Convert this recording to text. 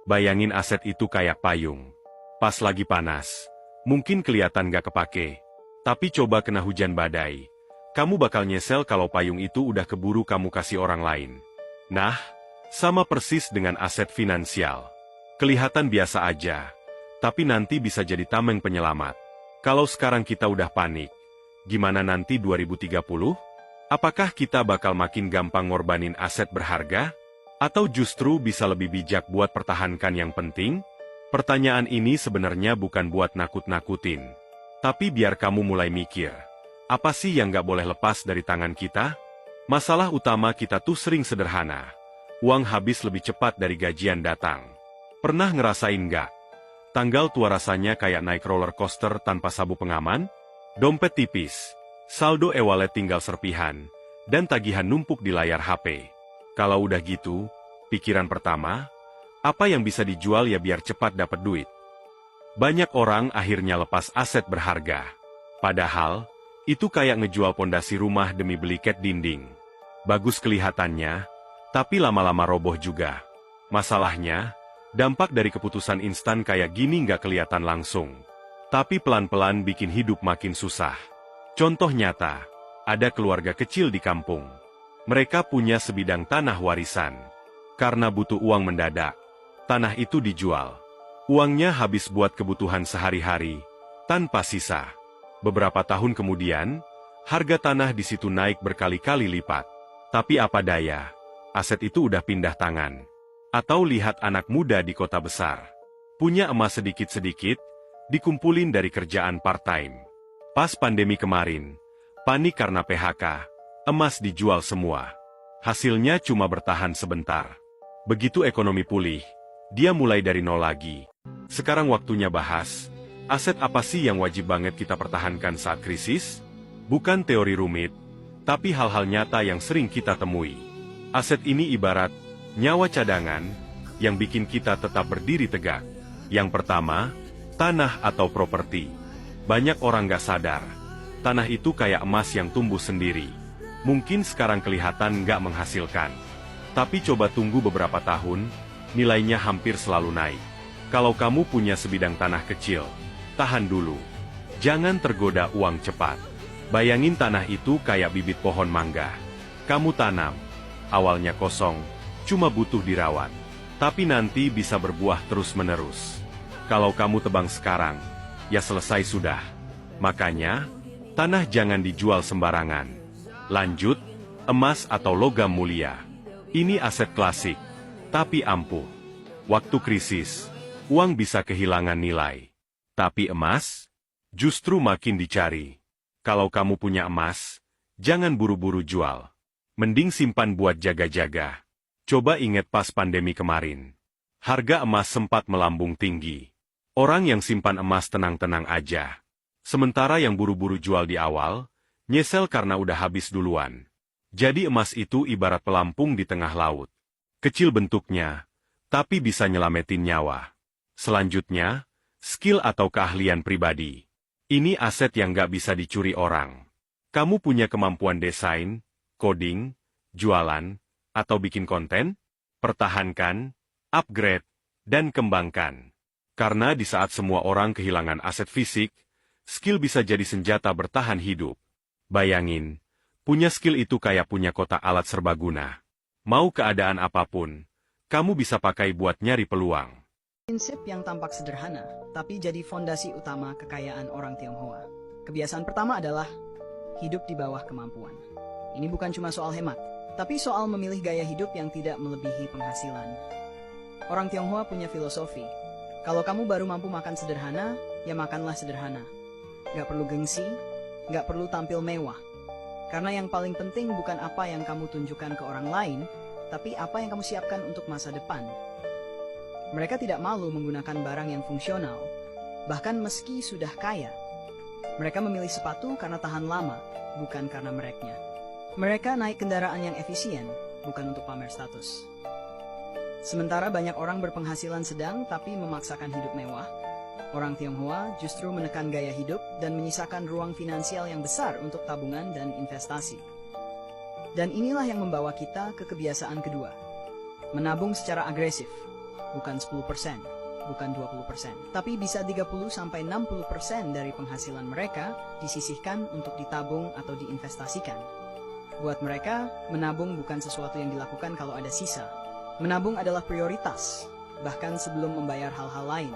Bayangin aset itu kayak payung. Pas lagi panas, mungkin kelihatan gak kepake. Tapi coba kena hujan badai. Kamu bakal nyesel kalau payung itu udah keburu kamu kasih orang lain. Nah, sama persis dengan aset finansial. Kelihatan biasa aja, tapi nanti bisa jadi tameng penyelamat. Kalau sekarang kita udah panik, gimana nanti 2030? Apakah kita bakal makin gampang ngorbanin aset berharga? Atau justru bisa lebih bijak buat pertahankan yang penting? Pertanyaan ini sebenarnya bukan buat nakut-nakutin. Tapi biar kamu mulai mikir, apa sih yang gak boleh lepas dari tangan kita? Masalah utama kita tuh sering sederhana. Uang habis lebih cepat dari gajian datang. Pernah ngerasain gak? Tanggal tua rasanya kayak naik roller coaster tanpa sabuk pengaman? Dompet tipis, saldo e-wallet tinggal serpihan, dan tagihan numpuk di layar HP. Kalau udah gitu, pikiran pertama, apa yang bisa dijual ya biar cepat dapat duit. Banyak orang akhirnya lepas aset berharga. Padahal, itu kayak ngejual pondasi rumah demi beli cat dinding. Bagus kelihatannya, tapi lama-lama roboh juga. Masalahnya, dampak dari keputusan instan kayak gini nggak kelihatan langsung. Tapi pelan-pelan bikin hidup makin susah. Contoh nyata, ada keluarga kecil di kampung. Mereka punya sebidang tanah warisan. Karena butuh uang mendadak, tanah itu dijual. Uangnya habis buat kebutuhan sehari-hari, tanpa sisa. Beberapa tahun kemudian, harga tanah di situ naik berkali-kali lipat. Tapi apa daya, aset itu udah pindah tangan. Atau lihat anak muda di kota besar. Punya emas sedikit-sedikit, dikumpulin dari kerjaan part-time. Pas pandemi kemarin, panik karena PHK, emas dijual semua. Hasilnya cuma bertahan sebentar. Begitu ekonomi pulih, dia mulai dari nol lagi. Sekarang waktunya bahas, aset apa sih yang wajib banget kita pertahankan saat krisis? Bukan teori rumit, tapi hal-hal nyata yang sering kita temui. Aset ini ibarat nyawa cadangan yang bikin kita tetap berdiri tegak. Yang pertama, tanah atau properti. Banyak orang gak sadar, tanah itu kayak emas yang tumbuh sendiri. Mungkin sekarang kelihatan nggak menghasilkan. Tapi coba tunggu beberapa tahun, nilainya hampir selalu naik. Kalau kamu punya sebidang tanah kecil, tahan dulu. Jangan tergoda uang cepat. Bayangin tanah itu kayak bibit pohon mangga. Kamu tanam, awalnya kosong, cuma butuh dirawat. Tapi nanti bisa berbuah terus-menerus. Kalau kamu tebang sekarang, ya selesai sudah. Makanya, tanah jangan dijual sembarangan. Lanjut, emas atau logam mulia. Ini aset klasik, tapi ampuh. Waktu krisis, uang bisa kehilangan nilai. Tapi emas, justru makin dicari. Kalau kamu punya emas, jangan buru-buru jual. Mending simpan buat jaga-jaga. Coba ingat pas pandemi kemarin. Harga emas sempat melambung tinggi. Orang yang simpan emas tenang-tenang aja. Sementara yang buru-buru jual di awal, nyesel karena udah habis duluan. Jadi emas itu ibarat pelampung di tengah laut. Kecil bentuknya, tapi bisa nyelamatin nyawa. Selanjutnya, skill atau keahlian pribadi. Ini aset yang gak bisa dicuri orang. Kamu punya kemampuan desain, coding, jualan, atau bikin konten? Pertahankan, upgrade, dan kembangkan. Karena di saat semua orang kehilangan aset fisik, skill bisa jadi senjata bertahan hidup. Bayangin, punya skill itu kayak punya kotak alat serbaguna. Mau keadaan apapun, kamu bisa pakai buat nyari peluang. Prinsip yang tampak sederhana, tapi jadi fondasi utama kekayaan orang Tionghoa. Kebiasaan pertama adalah hidup di bawah kemampuan. Ini bukan cuma soal hemat, tapi soal memilih gaya hidup yang tidak melebihi penghasilan. Orang Tionghoa punya filosofi, kalau kamu baru mampu makan sederhana, ya makanlah sederhana. Gak perlu gengsi, gak perlu tampil mewah. Karena yang paling penting bukan apa yang kamu tunjukkan ke orang lain, tapi apa yang kamu siapkan untuk masa depan. Mereka tidak malu menggunakan barang yang fungsional, bahkan meski sudah kaya. Mereka memilih sepatu karena tahan lama, bukan karena mereknya. Mereka naik kendaraan yang efisien, bukan untuk pamer status. Sementara banyak orang berpenghasilan sedang tapi memaksakan hidup mewah, orang Tionghoa justru menekan gaya hidup dan menyisakan ruang finansial yang besar untuk tabungan dan investasi. Dan inilah yang membawa kita ke kebiasaan kedua, menabung secara agresif. bukan 10%, bukan 20%, tapi bisa 30-60% dari penghasilan mereka disisihkan untuk ditabung atau diinvestasikan. Buat mereka, menabung bukan sesuatu yang dilakukan kalau ada sisa. Menabung adalah prioritas, bahkan sebelum membayar hal-hal lain.